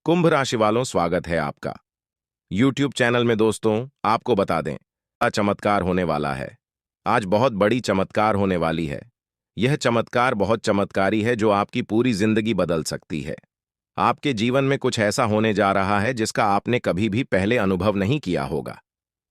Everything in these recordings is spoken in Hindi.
कुंभ राशि वालों, स्वागत है आपका YouTube चैनल में। दोस्तों, आपको बता दें, चमत्कार होने वाला है। आज बहुत बड़ी चमत्कार होने वाली है। यह चमत्कार बहुत चमत्कारी है जो आपकी पूरी जिंदगी बदल सकती है। आपके जीवन में कुछ ऐसा होने जा रहा है जिसका आपने कभी भी पहले अनुभव नहीं किया होगा।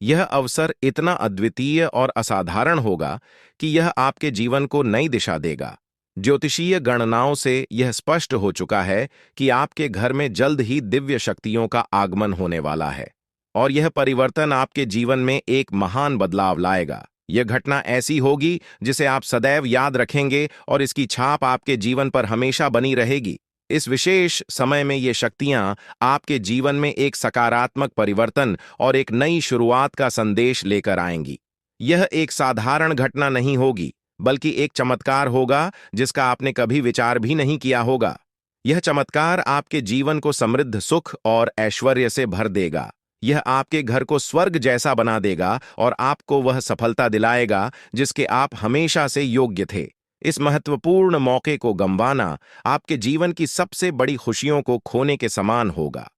यह अवसर इतना अद्वितीय और असाधारण होगा कि यह आपके जीवन को नई दिशा देगा। ज्योतिषीय गणनाओं से यह स्पष्ट हो चुका है कि आपके घर में जल्द ही दिव्य शक्तियों का आगमन होने वाला है और यह परिवर्तन आपके जीवन में एक महान बदलाव लाएगा। यह घटना ऐसी होगी जिसे आप सदैव याद रखेंगे और इसकी छाप आपके जीवन पर हमेशा बनी रहेगी। इस विशेष समय में ये शक्तियां आपके जीवन में एक सकारात्मक परिवर्तन और एक नई शुरुआत का संदेश लेकर आएंगी। यह एक साधारण घटना नहीं होगी, बल्कि एक चमत्कार होगा जिसका आपने कभी विचार भी नहीं किया होगा। यह चमत्कार आपके जीवन को समृद्ध सुख और ऐश्वर्य से भर देगा। यह आपके घर को स्वर्ग जैसा बना देगा और आपको वह सफलता दिलाएगा जिसके आप हमेशा से योग्य थे। इस महत्वपूर्ण मौके को गंवाना आपके जीवन की सबसे बड़ी खुशियों को खोने के समान होगा।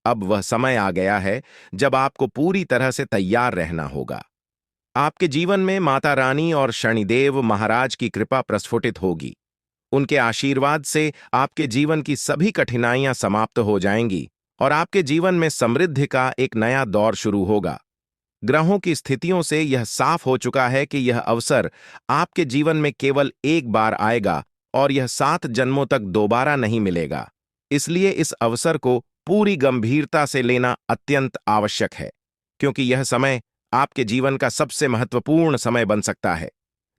अब वह समय आ गया है जब आपको पूरी तरह से तैयार रहना होगा। आपके जीवन में माता रानी और शनिदेव महाराज की कृपा प्रस्फुटित होगी। उनके आशीर्वाद से आपके जीवन की सभी कठिनाइयां समाप्त हो जाएंगी और आपके जीवन में समृद्धि का एक नया दौर शुरू होगा। ग्रहों की स्थितियों से यह साफ हो चुका है कि यह अवसर आपके जीवन में केवल एक बार आएगा और यह 7 जन्मों तक दोबारा नहीं मिलेगा। इसलिए इस अवसर को पूरी गंभीरता से लेना अत्यंत आवश्यक है, क्योंकि यह समय आपके जीवन का सबसे महत्वपूर्ण समय बन सकता है।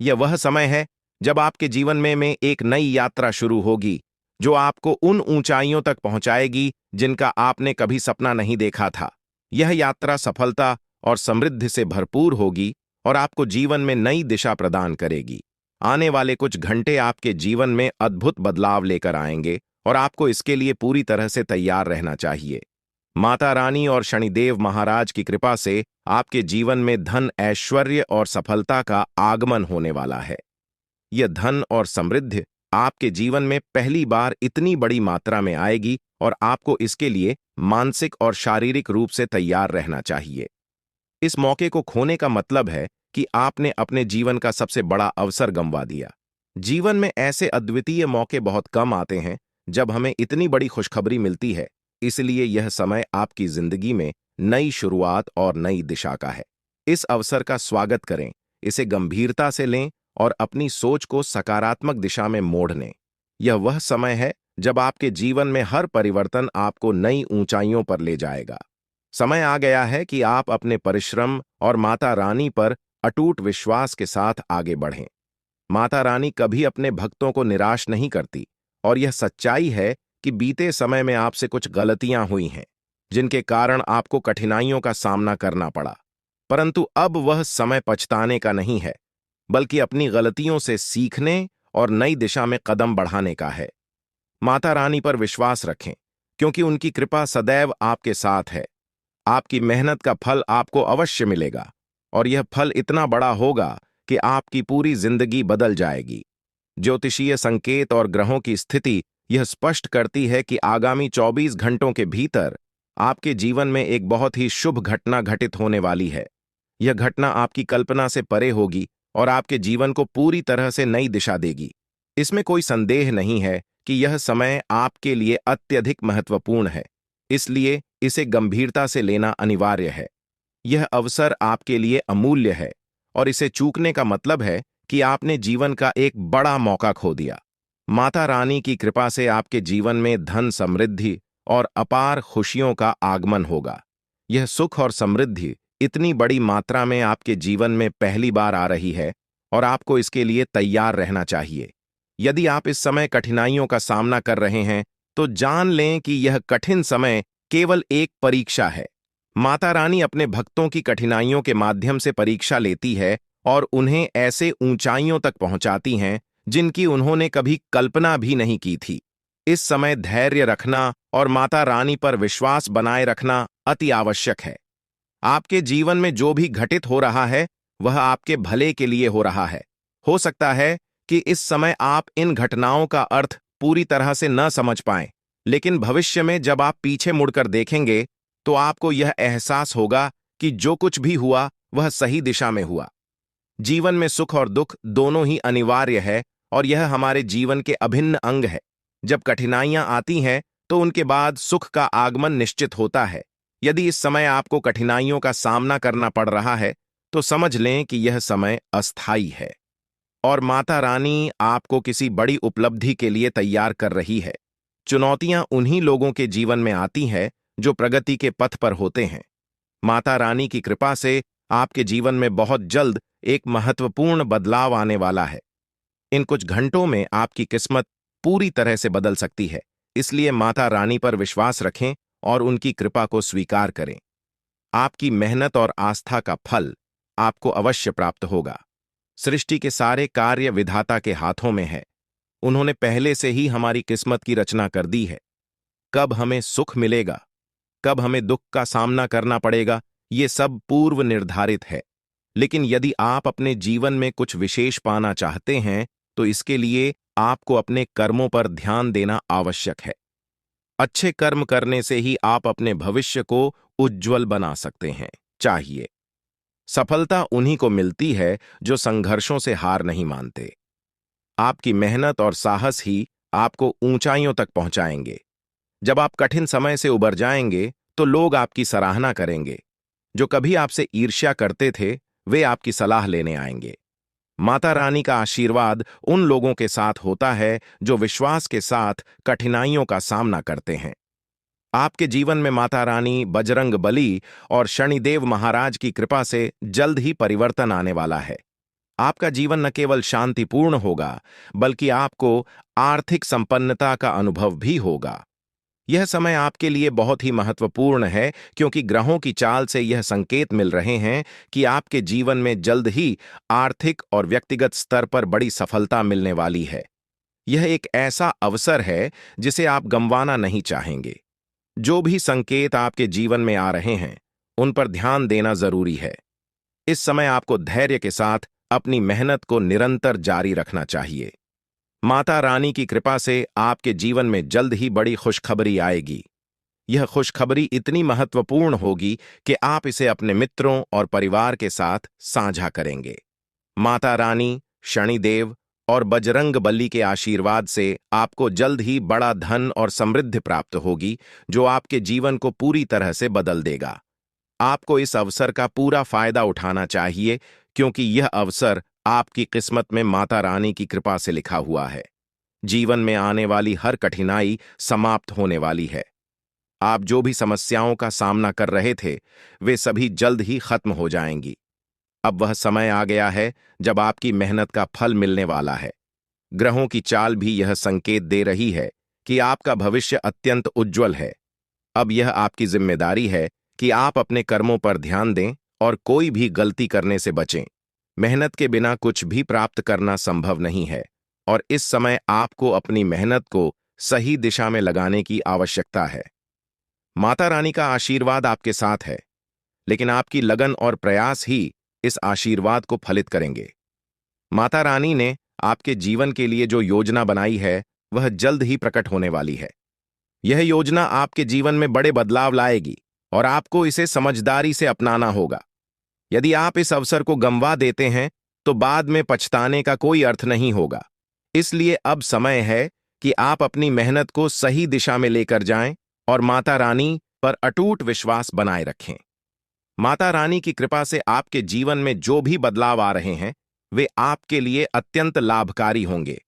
यह वह समय है जब आपके जीवन में एक नई यात्रा शुरू होगी, जो आपको उन ऊंचाइयों तक पहुंचाएगी जिनका आपने कभी सपना नहीं देखा था। यह यात्रा सफलता और समृद्धि से भरपूर होगी और आपको जीवन में नई दिशा प्रदान करेगी। आने वाले कुछ घंटे आपके जीवन में अद्भुत बदलाव लेकर आएंगे और आपको इसके लिए पूरी तरह से तैयार रहना चाहिए। माता रानी और शनिदेव महाराज की कृपा से आपके जीवन में धन, ऐश्वर्य और सफलता का आगमन होने वाला है। यह धन और समृद्धि आपके जीवन में पहली बार इतनी बड़ी मात्रा में आएगी और आपको इसके लिए मानसिक और शारीरिक रूप से तैयार रहना चाहिए। इस मौके को खोने का मतलब है कि आपने अपने जीवन का सबसे बड़ा अवसर गंवा दिया। जीवन में ऐसे अद्वितीय मौके बहुत कम आते हैं जब हमें इतनी बड़ी खुशखबरी मिलती है। इसलिए यह समय आपकी जिंदगी में नई शुरुआत और नई दिशा का है। इस अवसर का स्वागत करें, इसे गंभीरता से लें और अपनी सोच को सकारात्मक दिशा में मोड़ लें। यह वह समय है जब आपके जीवन में हर परिवर्तन आपको नई ऊंचाइयों पर ले जाएगा। समय आ गया है कि आप अपने परिश्रम और माता रानी पर अटूट विश्वास के साथ आगे बढ़ें। माता रानी कभी अपने भक्तों को निराश नहीं करती और यह सच्चाई है कि बीते समय में आपसे कुछ गलतियां हुई हैं, जिनके कारण आपको कठिनाइयों का सामना करना पड़ा। परंतु अब वह समय पछताने का नहीं है, बल्कि अपनी गलतियों से सीखने और नई दिशा में कदम बढ़ाने का है। माता रानी पर विश्वास रखें, क्योंकि उनकी कृपा सदैव आपके साथ है। आपकी मेहनत का फल आपको अवश्य मिलेगा और यह फल इतना बड़ा होगा कि आपकी पूरी जिंदगी बदल जाएगी। ज्योतिषीय संकेत और ग्रहों की स्थिति यह स्पष्ट करती है कि आगामी 24 घंटों के भीतर आपके जीवन में एक बहुत ही शुभ घटना घटित होने वाली है। यह घटना आपकी कल्पना से परे होगी और आपके जीवन को पूरी तरह से नई दिशा देगी। इसमें कोई संदेह नहीं है कि यह समय आपके लिए अत्यधिक महत्वपूर्ण है, इसलिए इसे गंभीरता से लेना अनिवार्य है। यह अवसर आपके लिए अमूल्य है और इसे चूकने का मतलब है कि आपने जीवन का एक बड़ा मौका खो दिया। माता रानी की कृपा से आपके जीवन में धन, समृद्धि और अपार खुशियों का आगमन होगा। यह सुख और समृद्धि इतनी बड़ी मात्रा में आपके जीवन में पहली बार आ रही है और आपको इसके लिए तैयार रहना चाहिए। यदि आप इस समय कठिनाइयों का सामना कर रहे हैं, तो जान लें कि यह कठिन समय केवल एक परीक्षा है। माता रानी अपने भक्तों की कठिनाइयों के माध्यम से परीक्षा लेती है और उन्हें ऐसे ऊंचाइयों तक पहुंचाती हैं जिनकी उन्होंने कभी कल्पना भी नहीं की थी। इस समय धैर्य रखना और माता रानी पर विश्वास बनाए रखना अति आवश्यक है। आपके जीवन में जो भी घटित हो रहा है, वह आपके भले के लिए हो रहा है। हो सकता है कि इस समय आप इन घटनाओं का अर्थ पूरी तरह से न समझ पाएं, लेकिन भविष्य में जब आप पीछे मुड़कर देखेंगे तो आपको यह एहसास होगा कि जो कुछ भी हुआ वह सही दिशा में हुआ। जीवन में सुख और दुख दोनों ही अनिवार्य है और यह हमारे जीवन के अभिन्न अंग है। जब कठिनाइयां आती हैं तो उनके बाद सुख का आगमन निश्चित होता है। यदि इस समय आपको कठिनाइयों का सामना करना पड़ रहा है तो समझ लें कि यह समय अस्थायी है और माता रानी आपको किसी बड़ी उपलब्धि के लिए तैयार कर रही है। चुनौतियां उन्हीं लोगों के जीवन में आती हैं जो प्रगति के पथ पर होते हैं। माता रानी की कृपा से आपके जीवन में बहुत जल्द एक महत्वपूर्ण बदलाव आने वाला है। इन कुछ घंटों में आपकी किस्मत पूरी तरह से बदल सकती है। इसलिए माता रानी पर विश्वास रखें और उनकी कृपा को स्वीकार करें। आपकी मेहनत और आस्था का फल आपको अवश्य प्राप्त होगा। सृष्टि के सारे कार्य विधाता के हाथों में है। उन्होंने पहले से ही हमारी किस्मत की रचना कर दी है। कब हमें सुख मिलेगा, कब हमें दुख का सामना करना पड़ेगा, ये सब पूर्व निर्धारित है। लेकिन यदि आप अपने जीवन में कुछ विशेष पाना चाहते हैं तो इसके लिए आपको अपने कर्मों पर ध्यान देना आवश्यक है। अच्छे कर्म करने से ही आप अपने भविष्य को उज्ज्वल बना सकते हैं। चाहिए सफलता उन्हीं को मिलती है जो संघर्षों से हार नहीं मानते। आपकी मेहनत और साहस ही आपको ऊंचाइयों तक पहुंचाएंगे। जब आप कठिन समय से उबर जाएंगे तो लोग आपकी सराहना करेंगे। जो कभी आपसे ईर्ष्या करते थे वे आपकी सलाह लेने आएंगे। माता रानी का आशीर्वाद उन लोगों के साथ होता है जो विश्वास के साथ कठिनाइयों का सामना करते हैं। आपके जीवन में माता रानी, बजरंग बली और शनिदेव महाराज की कृपा से जल्द ही परिवर्तन आने वाला है। आपका जीवन न केवल शांतिपूर्ण होगा बल्कि आपको आर्थिक संपन्नता का अनुभव भी होगा। यह समय आपके लिए बहुत ही महत्वपूर्ण है क्योंकि ग्रहों की चाल से यह संकेत मिल रहे हैं कि आपके जीवन में जल्द ही आर्थिक और व्यक्तिगत स्तर पर बड़ी सफलता मिलने वाली है। यह एक ऐसा अवसर है जिसे आप गंवाना नहीं चाहेंगे। जो भी संकेत आपके जीवन में आ रहे हैं उन पर ध्यान देना जरूरी है। इस समय आपको धैर्य के साथ अपनी मेहनत को निरंतर जारी रखना चाहिए। माता रानी की कृपा से आपके जीवन में जल्द ही बड़ी खुशखबरी आएगी। यह खुशखबरी इतनी महत्वपूर्ण होगी कि आप इसे अपने मित्रों और परिवार के साथ साझा करेंगे। माता रानी, शनिदेव और बजरंग बली के आशीर्वाद से आपको जल्द ही बड़ा धन और समृद्धि प्राप्त होगी जो आपके जीवन को पूरी तरह से बदल देगा। आपको इस अवसर का पूरा फायदा उठाना चाहिए क्योंकि यह अवसर आपकी किस्मत में माता रानी की कृपा से लिखा हुआ है। जीवन में आने वाली हर कठिनाई समाप्त होने वाली है। आप जो भी समस्याओं का सामना कर रहे थे वे सभी जल्द ही खत्म हो जाएंगी। अब वह समय आ गया है जब आपकी मेहनत का फल मिलने वाला है। ग्रहों की चाल भी यह संकेत दे रही है कि आपका भविष्य अत्यंत उज्जवल है। अब यह आपकी जिम्मेदारी है कि आप अपने कर्मों पर ध्यान दें और कोई भी गलती करने से बचें। मेहनत के बिना कुछ भी प्राप्त करना संभव नहीं है और इस समय आपको अपनी मेहनत को सही दिशा में लगाने की आवश्यकता है। माता रानी का आशीर्वाद आपके साथ है, लेकिन आपकी लगन और प्रयास ही इस आशीर्वाद को फलित करेंगे। माता रानी ने आपके जीवन के लिए जो योजना बनाई है वह जल्द ही प्रकट होने वाली है। यह योजना आपके जीवन में बड़े बदलाव लाएगी और आपको इसे समझदारी से अपनाना होगा। यदि आप इस अवसर को गंवा देते हैं तो बाद में पछताने का कोई अर्थ नहीं होगा। इसलिए अब समय है कि आप अपनी मेहनत को सही दिशा में लेकर जाएं और माता रानी पर अटूट विश्वास बनाए रखें। माता रानी की कृपा से आपके जीवन में जो भी बदलाव आ रहे हैं वे आपके लिए अत्यंत लाभकारी होंगे।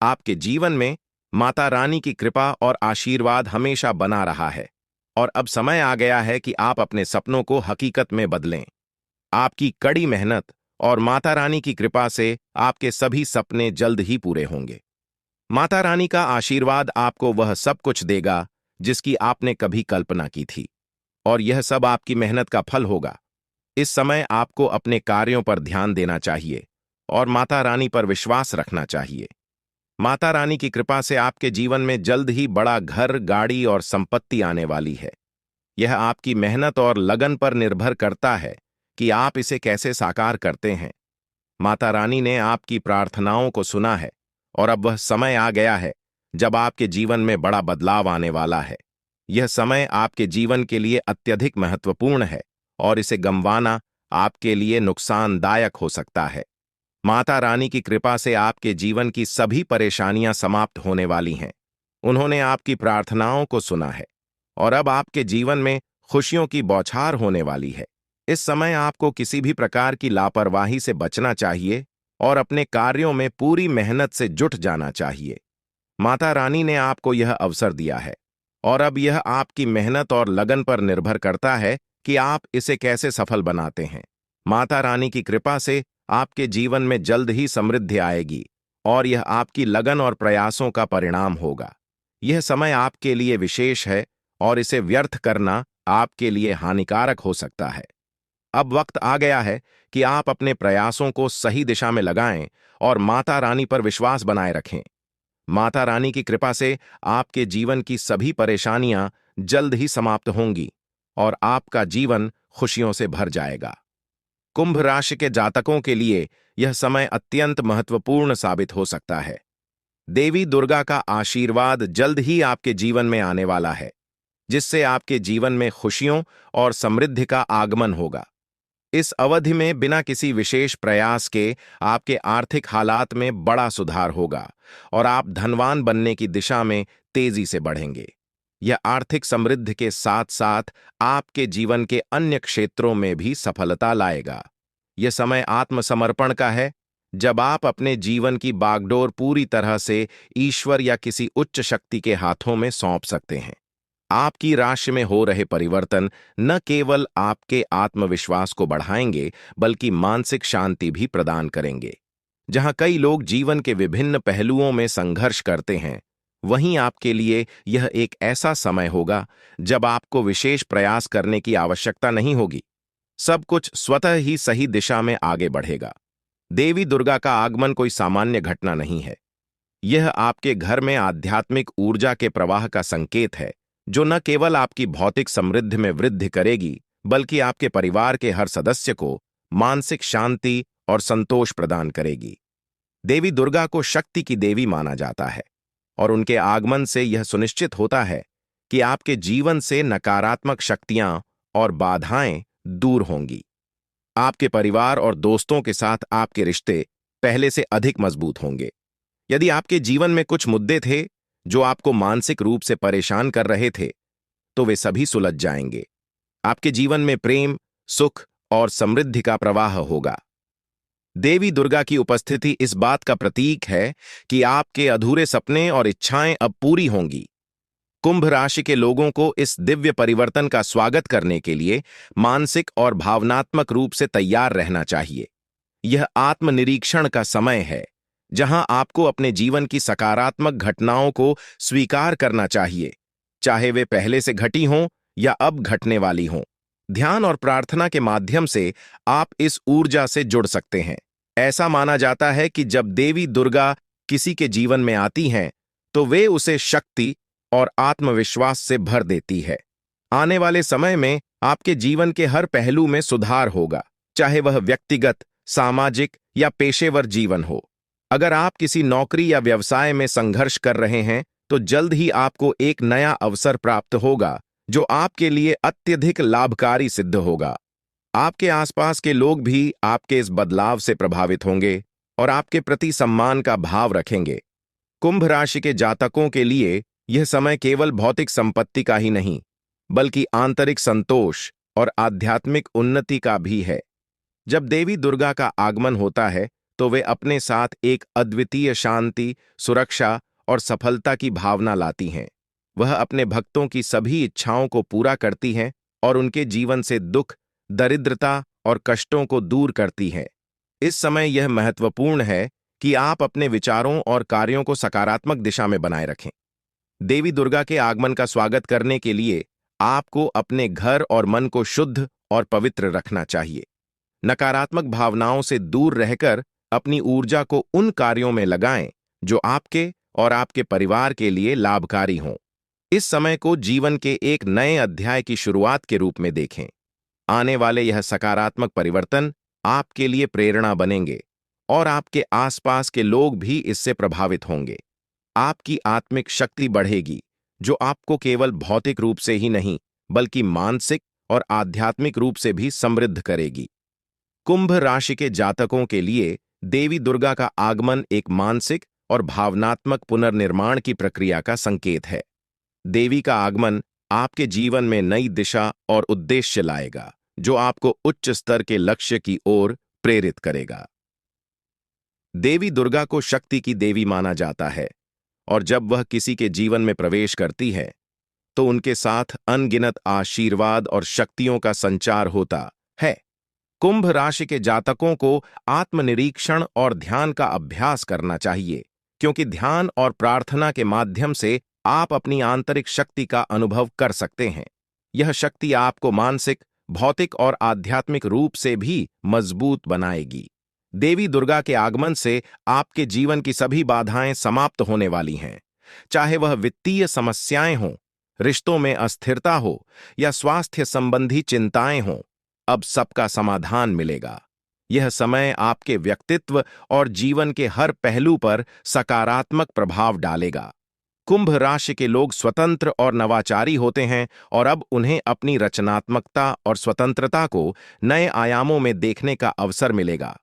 आपके जीवन में माता रानी की कृपा और आशीर्वाद हमेशा बना रहा है और अब समय आ गया है कि आप अपने सपनों को हकीकत में बदलें। आपकी कड़ी मेहनत और माता रानी की कृपा से आपके सभी सपने जल्द ही पूरे होंगे। माता रानी का आशीर्वाद आपको वह सब कुछ देगा जिसकी आपने कभी कल्पना की थी और यह सब आपकी मेहनत का फल होगा। इस समय आपको अपने कार्यों पर ध्यान देना चाहिए और माता रानी पर विश्वास रखना चाहिए। माता रानी की कृपा से आपके जीवन में जल्द ही बड़ा घर, गाड़ी और संपत्ति आने वाली है। यह आपकी मेहनत और लगन पर निर्भर करता है कि आप इसे कैसे साकार करते हैं। माता रानी ने आपकी प्रार्थनाओं को सुना है और अब वह समय आ गया है जब आपके जीवन में बड़ा बदलाव आने वाला है। यह समय आपके जीवन के लिए अत्यधिक महत्वपूर्ण है और इसे गंवाना आपके लिए नुकसानदायक हो सकता है। माता रानी की कृपा से आपके जीवन की सभी परेशानियां समाप्त होने वाली हैं। उन्होंने आपकी प्रार्थनाओं को सुना है और अब आपके जीवन में खुशियों की बौछार होने वाली है। इस समय आपको किसी भी प्रकार की लापरवाही से बचना चाहिए और अपने कार्यों में पूरी मेहनत से जुट जाना चाहिए। माता रानी ने आपको यह अवसर दिया है और अब यह आपकी मेहनत और लगन पर निर्भर करता है कि आप इसे कैसे सफल बनाते हैं। माता रानी की कृपा से आपके जीवन में जल्द ही समृद्धि आएगी और यह आपकी लगन और प्रयासों का परिणाम होगा। यह समय आपके लिए विशेष है और इसे व्यर्थ करना आपके लिए हानिकारक हो सकता है। अब वक्त आ गया है कि आप अपने प्रयासों को सही दिशा में लगाएं और माता रानी पर विश्वास बनाए रखें। माता रानी की कृपा से आपके जीवन की सभी परेशानियां जल्द ही समाप्त होंगी और आपका जीवन खुशियों से भर जाएगा। कुंभ राशि के जातकों के लिए यह समय अत्यंत महत्वपूर्ण साबित हो सकता है। देवी दुर्गा का आशीर्वाद जल्द ही आपके जीवन में आने वाला है, जिससे आपके जीवन में खुशियों और समृद्धि का आगमन होगा। इस अवधि में बिना किसी विशेष प्रयास के आपके आर्थिक हालात में बड़ा सुधार होगा और आप धनवान बनने की दिशा में तेजी से बढ़ेंगे। यह आर्थिक समृद्धि के साथ साथ आपके जीवन के अन्य क्षेत्रों में भी सफलता लाएगा। यह समय आत्मसमर्पण का है, जब आप अपने जीवन की बागडोर पूरी तरह से ईश्वर या किसी उच्च शक्ति के हाथों में सौंप सकते हैं। आपकी राशि में हो रहे परिवर्तन न केवल आपके आत्मविश्वास को बढ़ाएंगे, बल्कि मानसिक शांति भी प्रदान करेंगे। जहां कई लोग जीवन के विभिन्न पहलुओं में संघर्ष करते हैं, वहीं आपके लिए यह एक ऐसा समय होगा जब आपको विशेष प्रयास करने की आवश्यकता नहीं होगी। सब कुछ स्वतः ही सही दिशा में आगे बढ़ेगा। देवी दुर्गा का आगमन कोई सामान्य घटना नहीं है। यह आपके घर में आध्यात्मिक ऊर्जा के प्रवाह का संकेत है, जो न केवल आपकी भौतिक समृद्धि में वृद्धि करेगी, बल्कि आपके परिवार के हर सदस्य को मानसिक शांति और संतोष प्रदान करेगी। देवी दुर्गा को शक्ति की देवी माना जाता है और उनके आगमन से यह सुनिश्चित होता है कि आपके जीवन से नकारात्मक शक्तियां और बाधाएं दूर होंगी। आपके परिवार और दोस्तों के साथ आपके रिश्ते पहले से अधिक मजबूत होंगे। यदि आपके जीवन में कुछ मुद्दे थे जो आपको मानसिक रूप से परेशान कर रहे थे, तो वे सभी सुलझ जाएंगे। आपके जीवन में प्रेम, सुख और समृद्धि का प्रवाह होगा। देवी दुर्गा की उपस्थिति इस बात का प्रतीक है कि आपके अधूरे सपने और इच्छाएं अब पूरी होंगी। कुंभ राशि के लोगों को इस दिव्य परिवर्तन का स्वागत करने के लिए मानसिक और भावनात्मक रूप से तैयार रहना चाहिए। यह आत्मनिरीक्षण का समय है, जहां आपको अपने जीवन की सकारात्मक घटनाओं को स्वीकार करना चाहिए, चाहे वे पहले से घटी हों या अब घटने वाली हों। ध्यान और प्रार्थना के माध्यम से आप इस ऊर्जा से जुड़ सकते हैं। ऐसा माना जाता है कि जब देवी दुर्गा किसी के जीवन में आती हैं, तो वे उसे शक्ति और आत्मविश्वास से भर देती है। आने वाले समय में आपके जीवन के हर पहलू में सुधार होगा, चाहे वह व्यक्तिगत, सामाजिक या पेशेवर जीवन हो। अगर आप किसी नौकरी या व्यवसाय में संघर्ष कर रहे हैं, तो जल्द ही आपको एक नया अवसर प्राप्त होगा, जो आपके लिए अत्यधिक लाभकारी सिद्ध होगा। आपके आसपास के लोग भी आपके इस बदलाव से प्रभावित होंगे और आपके प्रति सम्मान का भाव रखेंगे। कुंभ राशि के जातकों के लिए यह समय केवल भौतिक संपत्ति का ही नहीं, बल्कि आंतरिक संतोष और आध्यात्मिक उन्नति का भी है। जब देवी दुर्गा का आगमन होता है, तो वे अपने साथ एक अद्वितीय शांति, सुरक्षा और सफलता की भावना लाती हैं। वह अपने भक्तों की सभी इच्छाओं को पूरा करती हैं और उनके जीवन से दुख, दरिद्रता और कष्टों को दूर करती हैं। इस समय यह महत्वपूर्ण है कि आप अपने विचारों और कार्यों को सकारात्मक दिशा में बनाए रखें। देवी दुर्गा के आगमन का स्वागत करने के लिए आपको अपने घर और मन को शुद्ध और पवित्र रखना चाहिए। नकारात्मक भावनाओं से दूर रहकर अपनी ऊर्जा को उन कार्यों में लगाएं जो आपके और आपके परिवार के लिए लाभकारी हों। इस समय को जीवन के एक नए अध्याय की शुरुआत के रूप में देखें। आने वाले यह सकारात्मक परिवर्तन आपके लिए प्रेरणा बनेंगे और आपके आसपास के लोग भी इससे प्रभावित होंगे। आपकी आत्मिक शक्ति बढ़ेगी, जो आपको केवल भौतिक रूप से ही नहीं, बल्कि मानसिक और आध्यात्मिक रूप से भी समृद्ध करेगी। कुंभ राशि के जातकों के लिए देवी दुर्गा का आगमन एक मानसिक और भावनात्मक पुनर्निर्माण की प्रक्रिया का संकेत है। देवी का आगमन आपके जीवन में नई दिशा और उद्देश्य लाएगा, जो आपको उच्च स्तर के लक्ष्य की ओर प्रेरित करेगा। देवी दुर्गा को शक्ति की देवी माना जाता है, और जब वह किसी के जीवन में प्रवेश करती है, तो उनके साथ अनगिनत आशीर्वाद और शक्तियों का संचार होता है। कुंभ राशि के जातकों को आत्मनिरीक्षण और ध्यान का अभ्यास करना चाहिए, क्योंकि ध्यान और प्रार्थना के माध्यम से आप अपनी आंतरिक शक्ति का अनुभव कर सकते हैं। यह शक्ति आपको मानसिक, भौतिक और आध्यात्मिक रूप से भी मजबूत बनाएगी। देवी दुर्गा के आगमन से आपके जीवन की सभी बाधाएं समाप्त होने वाली हैं, चाहे वह वित्तीय समस्याएं हों, रिश्तों में अस्थिरता हो या स्वास्थ्य संबंधी चिंताएं हों। अब सबका समाधान मिलेगा। यह समय आपके व्यक्तित्व और जीवन के हर पहलू पर सकारात्मक प्रभाव डालेगा। कुंभ राशि के लोग स्वतंत्र और नवाचारी होते हैं, और अब उन्हें अपनी रचनात्मकता और स्वतंत्रता को नए आयामों में देखने का अवसर मिलेगा।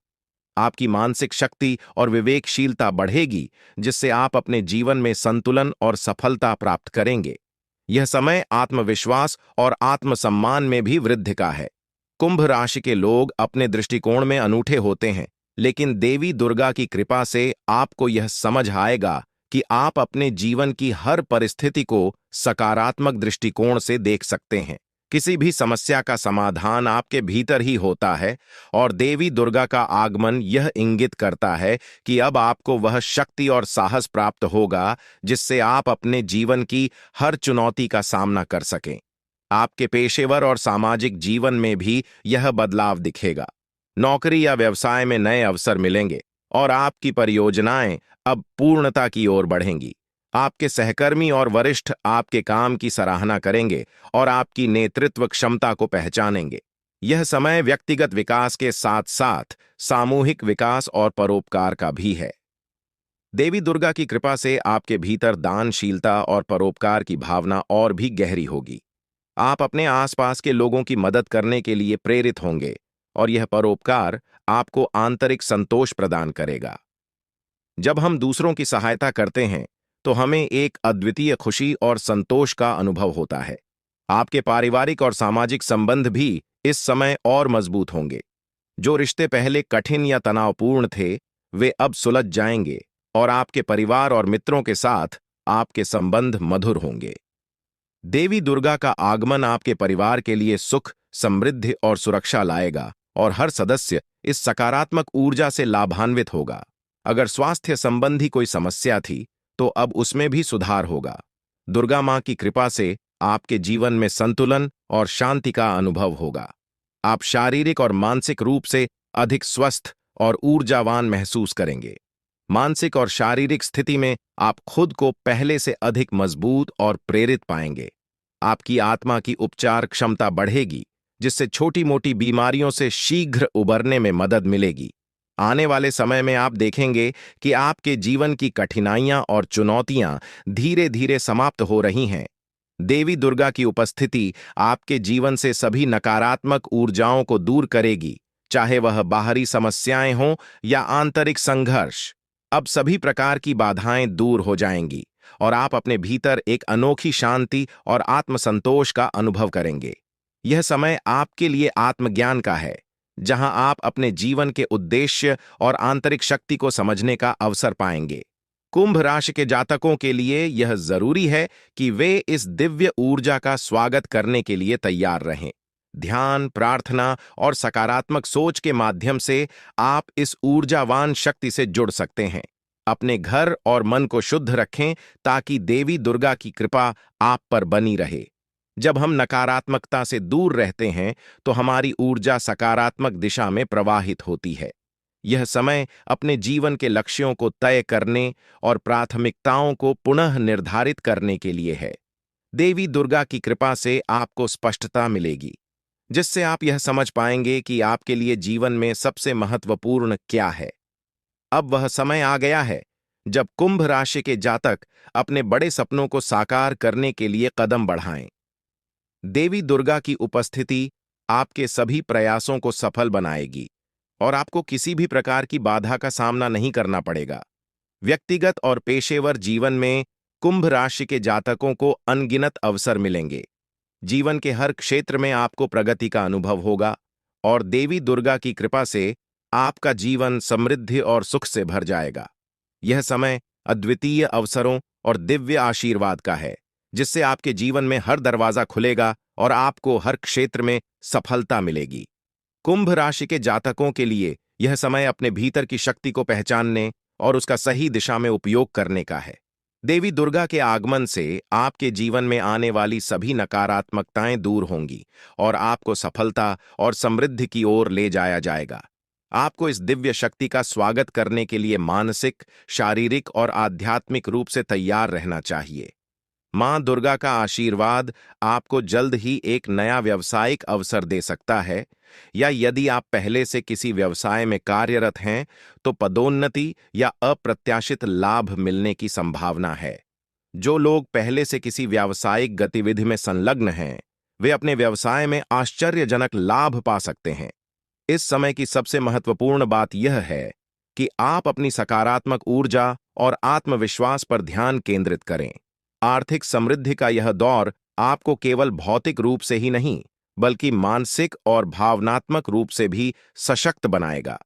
आपकी मानसिक शक्ति और विवेकशीलता बढ़ेगी, जिससे आप अपने जीवन में संतुलन और सफलता प्राप्त करेंगे। यह समय आत्मविश्वास और आत्मसम्मान में भी वृद्धि का है। कुंभ राशि के लोग अपने दृष्टिकोण में अनूठे होते हैं, लेकिन देवी दुर्गा की कृपा से आपको यह समझ आएगा कि आप अपने जीवन की हर परिस्थिति को सकारात्मक दृष्टिकोण से देख सकते हैं। किसी भी समस्या का समाधान आपके भीतर ही होता है, और देवी दुर्गा का आगमन यह इंगित करता है कि अब आपको वह शक्ति और साहस प्राप्त होगा जिससे आप अपने जीवन की हर चुनौती का सामना कर सकें। आपके पेशेवर और सामाजिक जीवन में भी यह बदलाव दिखेगा। नौकरी या व्यवसाय में नए अवसर मिलेंगे, और आपकी परियोजनाएं अब पूर्णता की ओर बढ़ेंगी। आपके सहकर्मी और वरिष्ठ आपके काम की सराहना करेंगे और आपकी नेतृत्व क्षमता को पहचानेंगे। यह समय व्यक्तिगत विकास के साथ साथ सामूहिक विकास और परोपकार का भी है। देवी दुर्गा की कृपा से आपके भीतर दानशीलता और परोपकार की भावना और भी गहरी होगी। आप अपने आसपास के लोगों की मदद करने के लिए प्रेरित होंगे, और यह परोपकार आपको आंतरिक संतोष प्रदान करेगा। जब हम दूसरों की सहायता करते हैं, तो हमें एक अद्वितीय खुशी और संतोष का अनुभव होता है। आपके पारिवारिक और सामाजिक संबंध भी इस समय और मजबूत होंगे। जो रिश्ते पहले कठिन या तनावपूर्ण थे, वे अब सुलझ जाएंगे, और आपके परिवार और मित्रों के साथ आपके संबंध मधुर होंगे। देवी दुर्गा का आगमन आपके परिवार के लिए सुख, समृद्धि और सुरक्षा लाएगा, और हर सदस्य इस सकारात्मक ऊर्जा से लाभान्वित होगा। अगर स्वास्थ्य संबंधी कोई समस्या थी, तो अब उसमें भी सुधार होगा। दुर्गा मां की कृपा से आपके जीवन में संतुलन और शांति का अनुभव होगा। आप शारीरिक और मानसिक रूप से अधिक स्वस्थ और ऊर्जावान महसूस करेंगे। मानसिक और शारीरिक स्थिति में आप खुद को पहले से अधिक मजबूत और प्रेरित पाएंगे। आपकी आत्मा की उपचार क्षमता बढ़ेगी, जिससे छोटी-मोटी बीमारियों से शीघ्र उबरने में मदद मिलेगी। आने वाले समय में आप देखेंगे कि आपके जीवन की कठिनाइयां और चुनौतियां धीरे-धीरे समाप्त हो रही हैं। देवी दुर्गा की उपस्थिति आपके जीवन से सभी नकारात्मक ऊर्जाओं को दूर करेगी, चाहे वह बाहरी समस्याएं हों या आंतरिक संघर्ष। अब सभी प्रकार की बाधाएं दूर हो जाएंगी, और आप अपने भीतर एक अनोखी शांति और आत्मसंतोष का अनुभव करेंगे। यह समय आपके लिए आत्मज्ञान का है, जहां आप अपने जीवन के उद्देश्य और आंतरिक शक्ति को समझने का अवसर पाएंगे। कुंभ राशि के जातकों के लिए यह जरूरी है कि वे इस दिव्य ऊर्जा का स्वागत करने के लिए तैयार रहें। ध्यान, प्रार्थना और सकारात्मक सोच के माध्यम से आप इस ऊर्जावान शक्ति से जुड़ सकते हैं। अपने घर और मन को शुद्ध रखें, ताकि देवी दुर्गा की कृपा आप पर बनी रहे। जब हम नकारात्मकता से दूर रहते हैं, तो हमारी ऊर्जा सकारात्मक दिशा में प्रवाहित होती है। यह समय अपने जीवन के लक्ष्यों को तय करने और प्राथमिकताओं को पुनः निर्धारित करने के लिए है। देवी दुर्गा की कृपा से आपको स्पष्टता मिलेगी, जिससे आप यह समझ पाएंगे कि आपके लिए जीवन में सबसे महत्वपूर्ण क्या है। अब वह समय आ गया है जब कुंभ राशि के जातक अपने बड़े सपनों को साकार करने के लिए कदम बढ़ाएं। देवी दुर्गा की उपस्थिति आपके सभी प्रयासों को सफल बनाएगी और आपको किसी भी प्रकार की बाधा का सामना नहीं करना पड़ेगा। व्यक्तिगत और पेशेवर जीवन में कुंभ राशि के जातकों को अनगिनत अवसर मिलेंगे। जीवन के हर क्षेत्र में आपको प्रगति का अनुभव होगा और देवी दुर्गा की कृपा से आपका जीवन समृद्धि और सुख से भर जाएगा। यह समय अद्वितीय अवसरों और दिव्य आशीर्वाद का है, जिससे आपके जीवन में हर दरवाजा खुलेगा और आपको हर क्षेत्र में सफलता मिलेगी। कुंभ राशि के जातकों के लिए यह समय अपने भीतर की शक्ति को पहचानने और उसका सही दिशा में उपयोग करने का है। देवी दुर्गा के आगमन से आपके जीवन में आने वाली सभी नकारात्मकताएं दूर होंगी और आपको सफलता और समृद्धि की ओर ले जाया जाएगा। आपको इस दिव्य शक्ति का स्वागत करने के लिए मानसिक, शारीरिक और आध्यात्मिक रूप से तैयार रहना चाहिए। मां दुर्गा का आशीर्वाद आपको जल्द ही एक नया व्यावसायिक अवसर दे सकता है, या यदि आप पहले से किसी व्यवसाय में कार्यरत हैं तो पदोन्नति या अप्रत्याशित लाभ मिलने की संभावना है। जो लोग पहले से किसी व्यावसायिक गतिविधि में संलग्न हैं, वे अपने व्यवसाय में आश्चर्यजनक लाभ पा सकते हैं। इस समय की सबसे महत्वपूर्ण बात यह है कि आप अपनी सकारात्मक ऊर्जा और आत्मविश्वास पर ध्यान केंद्रित करें। आर्थिक समृद्धि का यह दौर आपको केवल भौतिक रूप से ही नहीं, बल्कि मानसिक और भावनात्मक रूप से भी सशक्त बनाएगा।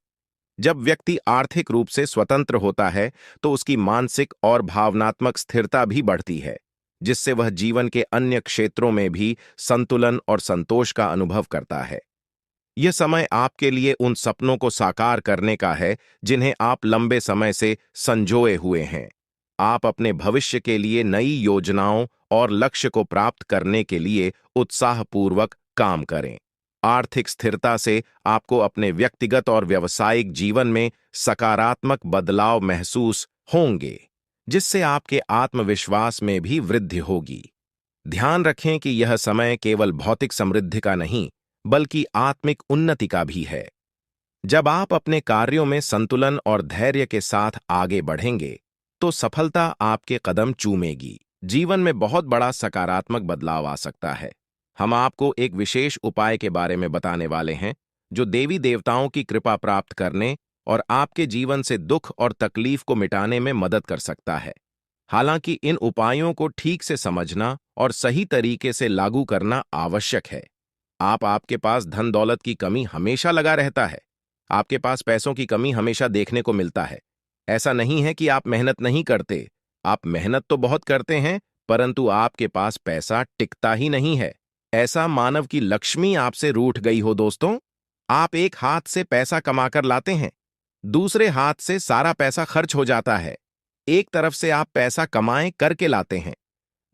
जब व्यक्ति आर्थिक रूप से स्वतंत्र होता है तो उसकी मानसिक और भावनात्मक स्थिरता भी बढ़ती है, जिससे वह जीवन के अन्य क्षेत्रों में भी संतुलन और संतोष का अनुभव करता है। यह समय आपके लिए उन सपनों को साकार करने का है जिन्हें आप लंबे समय से संजोए हुए हैं। आप अपने भविष्य के लिए नई योजनाओं और लक्ष्य को प्राप्त करने के लिए उत्साहपूर्वक काम करें। आर्थिक स्थिरता से आपको अपने व्यक्तिगत और व्यावसायिक जीवन में सकारात्मक बदलाव महसूस होंगे, जिससे आपके आत्मविश्वास में भी वृद्धि होगी। ध्यान रखें कि यह समय केवल भौतिक समृद्धि का नहीं, बल्कि आत्मिक उन्नति का भी है। जब आप अपने कार्यों में संतुलन और धैर्य के साथ आगे बढ़ेंगे तो सफलता आपके कदम चूमेगी। जीवन में बहुत बड़ा सकारात्मक बदलाव आ सकता है। हम आपको एक विशेष उपाय के बारे में बताने वाले हैं जो देवी देवताओं की कृपा प्राप्त करने और आपके जीवन से दुख और तकलीफ को मिटाने में मदद कर सकता है। हालांकि इन उपायों को ठीक से समझना और सही तरीके से लागू करना आवश्यक है। आपके पास धन दौलत की कमी हमेशा लगा रहता है। आपके पास पैसों की कमी हमेशा देखने को मिलता है। ऐसा नहीं है कि आप मेहनत नहीं करते, आप मेहनत तो बहुत करते हैं, परंतु आपके पास पैसा टिकता ही नहीं है। ऐसा मानव की लक्ष्मी आपसे रूठ गई हो दोस्तों। आप एक हाथ से पैसा कमाकर लाते हैं, दूसरे हाथ से सारा पैसा खर्च हो जाता है। एक तरफ से आप पैसा कमाएं करके लाते हैं,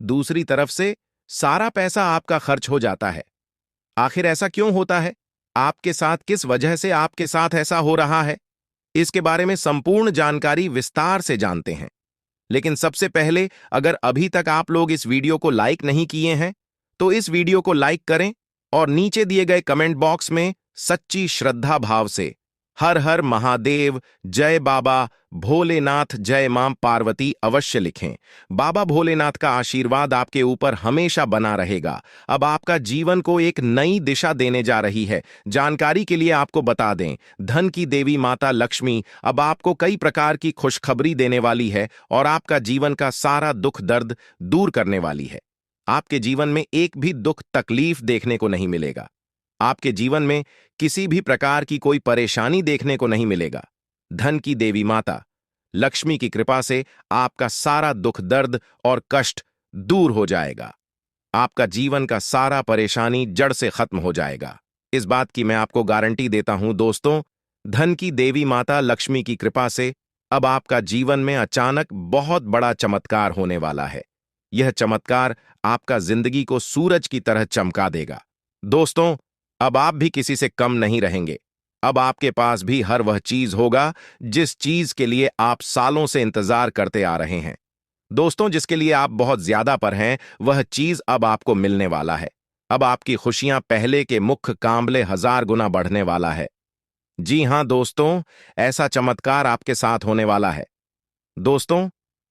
दूसरी तरफ से सारा पैसा आपका खर्च हो जाता है। आखिर ऐसा क्यों होता है? आपके साथ किस वजह से आपके साथ ऐसा हो रहा है? इसके बारे में संपूर्ण जानकारी विस्तार से जानते हैं। लेकिन सबसे पहले, अगर अभी तक आप लोग इस वीडियो को लाइक नहीं किए हैं, तो इस वीडियो को लाइक करें और नीचे दिए गए कमेंट बॉक्स में सच्ची श्रद्धा भाव से हर हर महादेव, जय बाबा भोलेनाथ, जय मां पार्वती अवश्य लिखें। बाबा भोलेनाथ का आशीर्वाद आपके ऊपर हमेशा बना रहेगा। अब आपका जीवन को एक नई दिशा देने जा रही है। जानकारी के लिए आपको बता दें, धन की देवी माता लक्ष्मी अब आपको कई प्रकार की खुशखबरी देने वाली है और आपका जीवन का सारा दुख दर्द दूर करने वाली है। आपके जीवन में एक भी दुख तकलीफ देखने को नहीं मिलेगा। आपके जीवन में किसी भी प्रकार की कोई परेशानी देखने को नहीं मिलेगा। धन की देवी माता लक्ष्मी की कृपा से आपका सारा दुख दर्द और कष्ट दूर हो जाएगा। आपका जीवन का सारा परेशानी जड़ से खत्म हो जाएगा। इस बात की मैं आपको गारंटी देता हूं दोस्तों। धन की देवी माता लक्ष्मी की कृपा से अब आपका जीवन में अचानक बहुत बड़ा चमत्कार होने वाला है। यह चमत्कार आपका जिंदगी को सूरज की तरह चमका देगा। दोस्तों, अब आप भी किसी से कम नहीं रहेंगे। अब आपके पास भी हर वह चीज होगा जिस चीज के लिए आप सालों से इंतजार करते आ रहे हैं। दोस्तों, जिसके लिए आप बहुत ज्यादा पर हैं, वह चीज अब आपको मिलने वाला है। अब आपकी खुशियां पहले के मुख्य कामले 1000 गुना बढ़ने वाला है। जी हां दोस्तों, ऐसा चमत्कार आपके साथ होने वाला है। दोस्तों,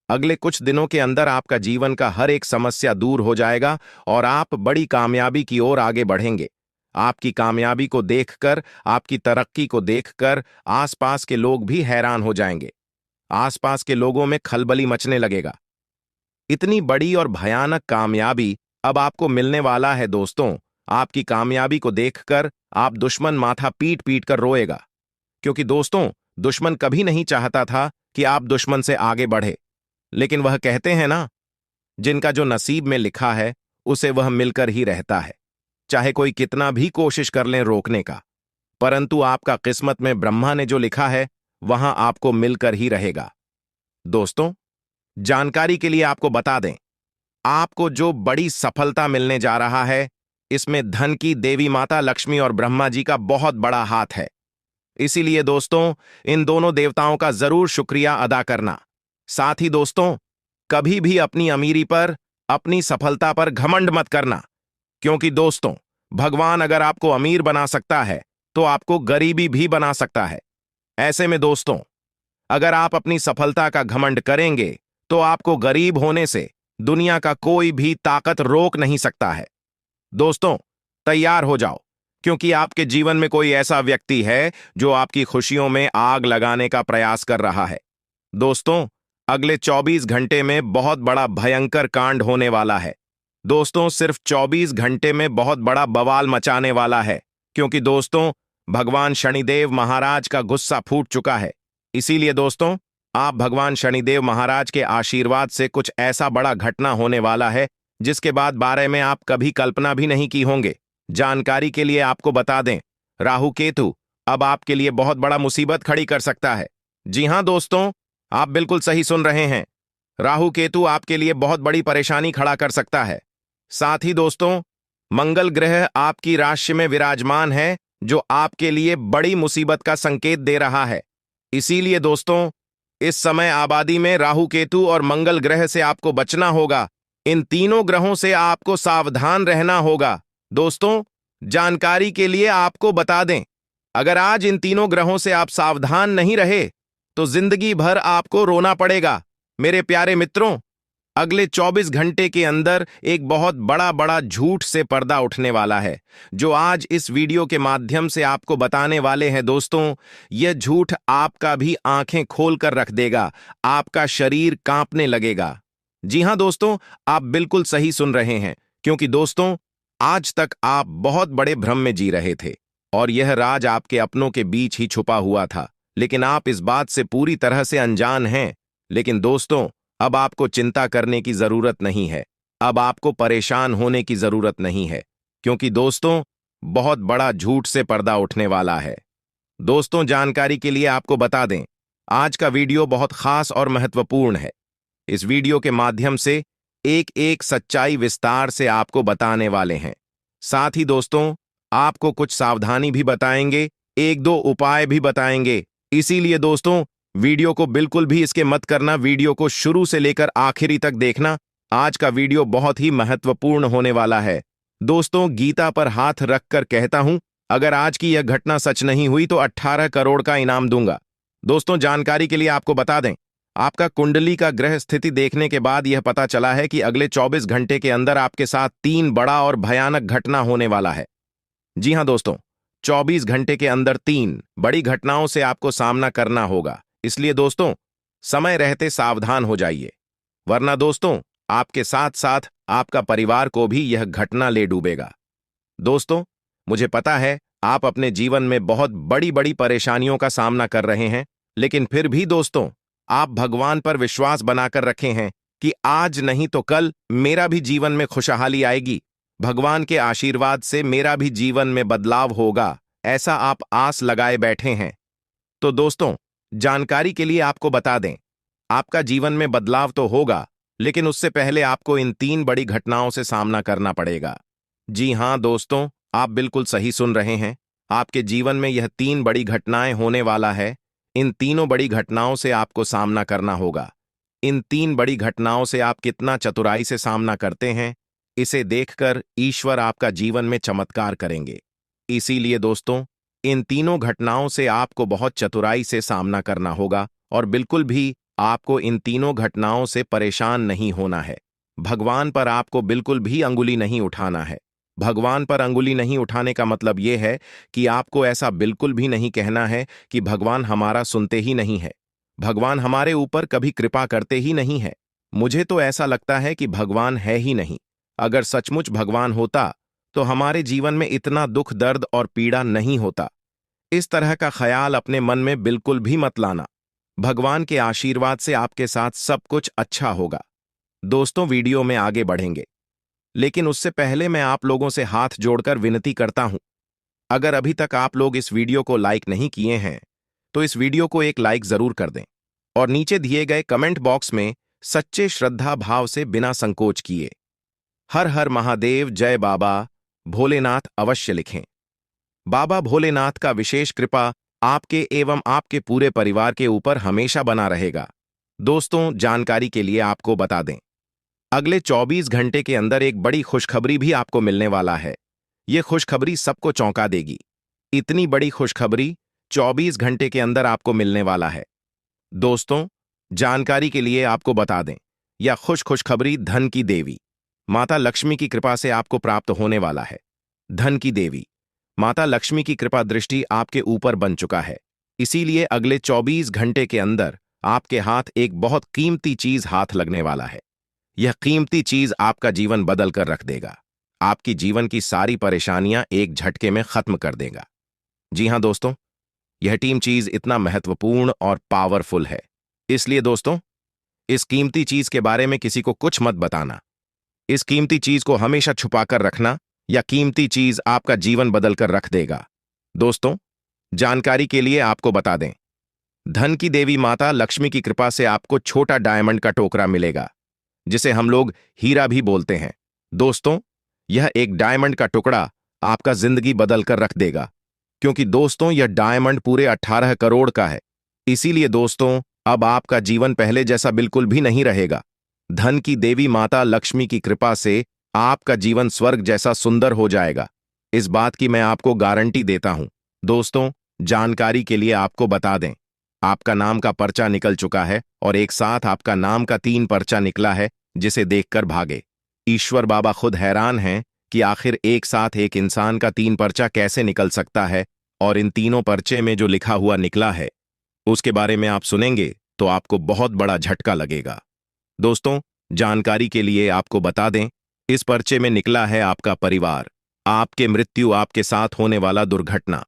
अगले कुछ दिनों के अंदर आपका जीवन का हर एक समस्या दूर हो जाएगा और आप बड़ी कामयाबी की ओर आगे बढ़ेंगे। आपकी कामयाबी को देखकर, आपकी तरक्की को देखकर आसपास के लोग भी हैरान हो जाएंगे। आसपास के लोगों में खलबली मचने लगेगा। इतनी बड़ी और भयानक कामयाबी अब आपको मिलने वाला है दोस्तों। आपकी कामयाबी को देखकर आप दुश्मन माथा पीट पीट कर रोएगा। क्योंकि दोस्तों, दुश्मन कभी नहीं चाहता था कि आप दुश्मन से आगे बढ़े। लेकिन वह कहते हैं ना, जिनका जो नसीब में लिखा है उसे वह मिलकर ही रहता है। चाहे कोई कितना भी कोशिश कर लें रोकने का, परंतु आपका किस्मत में ब्रह्मा ने जो लिखा है वहां आपको मिलकर ही रहेगा। दोस्तों, जानकारी के लिए आपको बता दें, आपको जो बड़ी सफलता मिलने जा रहा है, इसमें धन की देवी माता लक्ष्मी और ब्रह्मा जी का बहुत बड़ा हाथ है। इसीलिए दोस्तों, इन दोनों देवताओं का जरूर शुक्रिया अदा करना। साथ ही दोस्तों, कभी भी अपनी अमीरी पर, अपनी सफलता पर घमंड मत करना। क्योंकि दोस्तों, भगवान अगर आपको अमीर बना सकता है तो आपको गरीबी भी बना सकता है। ऐसे में दोस्तों, अगर आप अपनी सफलता का घमंड करेंगे तो आपको गरीब होने से दुनिया का कोई भी ताकत रोक नहीं सकता है। दोस्तों, तैयार हो जाओ, क्योंकि आपके जीवन में कोई ऐसा व्यक्ति है जो आपकी खुशियों में आग लगाने का प्रयास कर रहा है। दोस्तों, अगले 24 घंटे में बहुत बड़ा भयंकर कांड होने वाला है। दोस्तों, सिर्फ 24 घंटे में बहुत बड़ा बवाल मचाने वाला है। क्योंकि दोस्तों, भगवान शनिदेव महाराज का गुस्सा फूट चुका है। इसीलिए दोस्तों, आप भगवान शनिदेव महाराज के आशीर्वाद से कुछ ऐसा बड़ा घटना होने वाला है जिसके बाद बारे में आप कभी कल्पना भी नहीं की होंगे। जानकारी के लिए आपको बता दें, राहु केतु अब आपके लिए बहुत बड़ा मुसीबत खड़ी कर सकता है। जी हां दोस्तों, आप बिल्कुल सही सुन रहे हैं। राहु केतु आपके लिए बहुत बड़ी परेशानी खड़ा कर सकता है। साथ ही दोस्तों, मंगल ग्रह आपकी राशि में विराजमान है, जो आपके लिए बड़ी मुसीबत का संकेत दे रहा है। इसीलिए दोस्तों, इस समय आबादी में राहु केतु और मंगल ग्रह से आपको बचना होगा। इन तीनों ग्रहों से आपको सावधान रहना होगा। दोस्तों, जानकारी के लिए आपको बता दें, अगर आज इन तीनों ग्रहों से आप सावधान नहीं रहे तो जिंदगी भर आपको रोना पड़ेगा। मेरे प्यारे मित्रों, अगले 24 घंटे के अंदर एक बहुत बड़ा झूठ से पर्दा उठने वाला है, जो आज इस वीडियो के माध्यम से आपको बताने वाले हैं। दोस्तों, यह झूठ आपका भी आंखें खोलकर रख देगा, आपका शरीर कांपने लगेगा। जी हां दोस्तों, आप बिल्कुल सही सुन रहे हैं। क्योंकि दोस्तों, आज तक आप बहुत बड़े भ्रम में जी रहे थे और यह राज आपके अपनों के बीच ही छुपा हुआ था, लेकिन आप इस बात से पूरी तरह से अनजान हैं। लेकिन दोस्तों, अब आपको चिंता करने की जरूरत नहीं है, अब आपको परेशान होने की जरूरत नहीं है। क्योंकि दोस्तों, बहुत बड़ा झूठ से पर्दा उठने वाला है। दोस्तों, जानकारी के लिए आपको बता दें, आज का वीडियो बहुत खास और महत्वपूर्ण है। इस वीडियो के माध्यम से एक एक सच्चाई विस्तार से आपको बताने वाले हैं। साथ ही दोस्तों, आपको कुछ सावधानी भी बताएंगे, एक दो उपाय भी बताएंगे। इसीलिए दोस्तों, वीडियो को बिल्कुल भी इसके मत करना, वीडियो को शुरू से लेकर आखिरी तक देखना। आज का वीडियो बहुत ही महत्वपूर्ण होने वाला है। दोस्तों, गीता पर हाथ रखकर कहता हूं, अगर आज की यह घटना सच नहीं हुई तो 18 करोड़ का इनाम दूंगा। दोस्तों, जानकारी के लिए आपको बता दें, आपका कुंडली का ग्रह स्थिति देखने के बाद यह पता चला है कि अगले 24 घंटे के अंदर आपके साथ 3 बड़ा और भयानक घटना होने वाला है। जी हां दोस्तों, 24 घंटे के अंदर 3 बड़ी घटनाओं से आपको सामना करना होगा। इसलिए दोस्तों, समय रहते सावधान हो जाइए, वरना दोस्तों, आपके साथ साथ आपका परिवार को भी यह घटना ले डूबेगा। दोस्तों, मुझे पता है आप अपने जीवन में बहुत बड़ी बड़ी परेशानियों का सामना कर रहे हैं, लेकिन फिर भी दोस्तों, आप भगवान पर विश्वास बनाकर रखे हैं कि आज नहीं तो कल मेरा भी जीवन में खुशहाली आएगी, भगवान के आशीर्वाद से मेरा भी जीवन में बदलाव होगा, ऐसा आप आस लगाए बैठे हैं। तो दोस्तों, जानकारी के लिए आपको बता दें, आपका जीवन में बदलाव तो होगा, लेकिन उससे पहले आपको इन 3 बड़ी घटनाओं से सामना करना पड़ेगा। जी हां दोस्तों, आप बिल्कुल सही सुन रहे हैं। आपके जीवन में यह 3 बड़ी घटनाएं होने वाला है। इन तीनों बड़ी घटनाओं से आपको सामना करना होगा। इन 3 बड़ी घटनाओं से आप कितना चतुराई से सामना करते हैं, इसे देखकर ईश्वर आपका जीवन में चमत्कार करेंगे। इसीलिए दोस्तों, इन तीनों घटनाओं से आपको बहुत चतुराई से सामना करना होगा और बिल्कुल भी आपको इन तीनों घटनाओं से परेशान नहीं होना है। भगवान पर आपको बिल्कुल भी अंगुली नहीं उठाना है। भगवान पर अंगुली नहीं उठाने का मतलब यह है कि आपको ऐसा बिल्कुल भी नहीं कहना है कि भगवान हमारा सुनते ही नहीं है, भगवान हमारे ऊपर कभी कृपा करते ही नहीं है, मुझे तो ऐसा लगता है कि भगवान है ही नहीं। अगर सचमुच भगवान होता तो हमारे जीवन में इतना दुख, दर्द और पीड़ा नहीं होता। इस तरह का ख्याल अपने मन में बिल्कुल भी मत लाना। भगवान के आशीर्वाद से आपके साथ सब कुछ अच्छा होगा। दोस्तों, वीडियो में आगे बढ़ेंगे, लेकिन उससे पहले मैं आप लोगों से हाथ जोड़कर विनती करता हूं, अगर अभी तक आप लोग इस वीडियो को लाइक नहीं किए हैं तो इस वीडियो को एक लाइक जरूर कर दें और नीचे दिए गए कमेंट बॉक्स में सच्चे श्रद्धा भाव से बिना संकोच किए हर हर महादेव, जय बाबा भोलेनाथ अवश्य लिखें। बाबा भोलेनाथ का विशेष कृपा आपके एवं आपके पूरे परिवार के ऊपर हमेशा बना रहेगा। दोस्तों, जानकारी के लिए आपको बता दें, अगले 24 घंटे के अंदर एक बड़ी खुशखबरी भी आपको मिलने वाला है। यह खुशखबरी सबको चौंका देगी। इतनी बड़ी खुशखबरी 24 घंटे के अंदर आपको मिलने वाला है। दोस्तों, जानकारी के लिए आपको बता दें, यह खुशखबरी धन की देवी माता लक्ष्मी की कृपा से आपको प्राप्त होने वाला है। धन की देवी माता लक्ष्मी की कृपा दृष्टि आपके ऊपर बन चुका है, इसीलिए अगले 24 घंटे के अंदर आपके हाथ एक बहुत कीमती चीज हाथ लगने वाला है। यह कीमती चीज आपका जीवन बदल कर रख देगा, आपकी जीवन की सारी परेशानियां एक झटके में खत्म कर देगा। जी हां दोस्तों, यह टीम चीज इतना महत्वपूर्ण और पावरफुल है, इसलिए दोस्तों, इस कीमती चीज के बारे में किसी को कुछ मत बताना। इस कीमती चीज को हमेशा छुपाकर रखना, या कीमती चीज आपका जीवन बदल कर रख देगा। दोस्तों, जानकारी के लिए आपको बता दें, धन की देवी माता लक्ष्मी की कृपा से आपको छोटा डायमंड का टोकरा मिलेगा, जिसे हम लोग हीरा भी बोलते हैं। दोस्तों, यह एक डायमंड का टुकड़ा आपका जिंदगी बदल कर रख देगा, क्योंकि दोस्तों यह डायमंड पूरे 18 करोड़ का है। इसीलिए दोस्तों, अब आपका जीवन पहले जैसा बिल्कुल भी नहीं रहेगा। धन की देवी माता लक्ष्मी की कृपा से आपका जीवन स्वर्ग जैसा सुंदर हो जाएगा। इस बात की मैं आपको गारंटी देता हूं। दोस्तों, जानकारी के लिए आपको बता दें, आपका नाम का पर्चा निकल चुका है और एक साथ आपका नाम का 3 पर्चा निकला है, जिसे देखकर भागे। ईश्वर बाबा खुद हैरान हैं कि आखिर एक साथ एक इंसान का 3 पर्चा कैसे निकल सकता है, और इन तीनों पर्चे में जो लिखा हुआ निकला है उसके बारे में आप सुनेंगे तो आपको बहुत बड़ा झटका लगेगा। दोस्तों, जानकारी के लिए आपको बता दें, इस पर्चे में निकला है आपका परिवार, आपके मृत्यु, आपके साथ होने वाला दुर्घटना,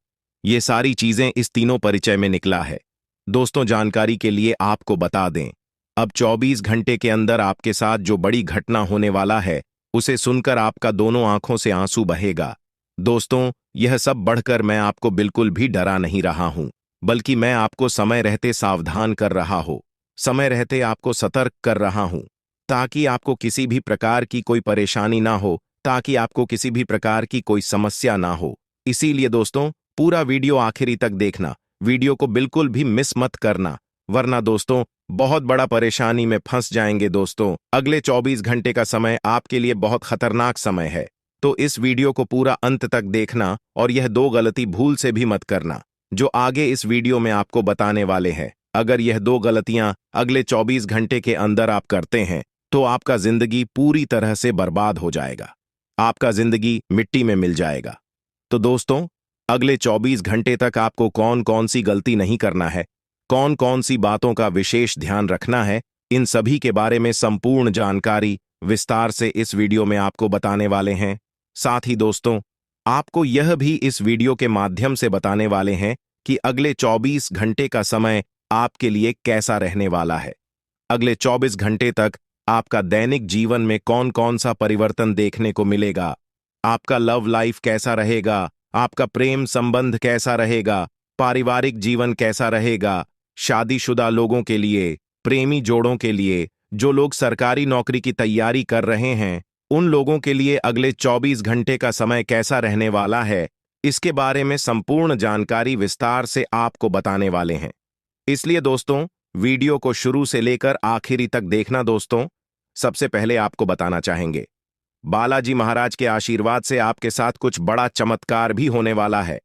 ये सारी चीजें इस तीनों परिचय में निकला है। दोस्तों, जानकारी के लिए आपको बता दें, अब 24 घंटे के अंदर आपके साथ जो बड़ी घटना होने वाला है उसे सुनकर आपका दोनों आंखों से आंसू बहेगा। दोस्तों, यह सब बढ़कर मैं आपको बिल्कुल भी डरा नहीं रहा हूं, बल्कि मैं आपको समय रहते सावधान कर रहा हूं, समय रहते आपको सतर्क कर रहा हूं, ताकि आपको किसी भी प्रकार की कोई परेशानी ना हो, ताकि आपको किसी भी प्रकार की कोई समस्या ना हो। इसीलिए दोस्तों, पूरा वीडियो आखिरी तक देखना, वीडियो को बिल्कुल भी मिस मत करना, वरना दोस्तों बहुत बड़ा परेशानी में फंस जाएंगे। दोस्तों, अगले 24 घंटे का समय आपके लिए बहुत खतरनाक समय है, तो इस वीडियो को पूरा अंत तक देखना और यह 2 गलती भूल से भी मत करना, जो आगे इस वीडियो में आपको बताने वाले हैं। अगर यह 2 गलतियां अगले 24 घंटे के अंदर आप करते हैं तो आपका जिंदगी पूरी तरह से बर्बाद हो जाएगा, आपका जिंदगी मिट्टी में मिल जाएगा। तो दोस्तों, अगले 24 घंटे तक आपको कौन कौन सी गलती नहीं करना है, कौन कौन सी बातों का विशेष ध्यान रखना है, इन सभी के बारे में संपूर्ण जानकारी विस्तार से इस वीडियो में आपको बताने वाले हैं। साथ ही दोस्तों, आपको यह भी इस वीडियो के माध्यम से बताने वाले हैं कि अगले 24 घंटे का समय आपके लिए कैसा रहने वाला है। अगले 24 घंटे तक आपका दैनिक जीवन में कौन कौन सा परिवर्तन देखने को मिलेगा, आपका लव लाइफ कैसा रहेगा, आपका प्रेम संबंध कैसा रहेगा, पारिवारिक जीवन कैसा रहेगा, शादीशुदा लोगों के लिए, प्रेमी जोड़ों के लिए, जो लोग सरकारी नौकरी की तैयारी कर रहे हैं, उन लोगों के लिए अगले 24 घंटे का समय कैसा रहने वाला है, इसके बारे में संपूर्ण जानकारी विस्तार से आपको बताने वाले हैं। इसलिए दोस्तों, वीडियो को शुरू से लेकर आखिरी तक देखना। दोस्तों, सबसे पहले आपको बताना चाहेंगे, बालाजी महाराज के आशीर्वाद से आपके साथ कुछ बड़ा चमत्कार भी होने वाला है,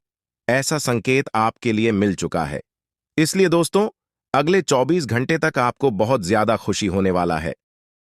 ऐसा संकेत आपके लिए मिल चुका है। इसलिए दोस्तों, अगले 24 घंटे तक आपको बहुत ज्यादा खुशी होने वाला है।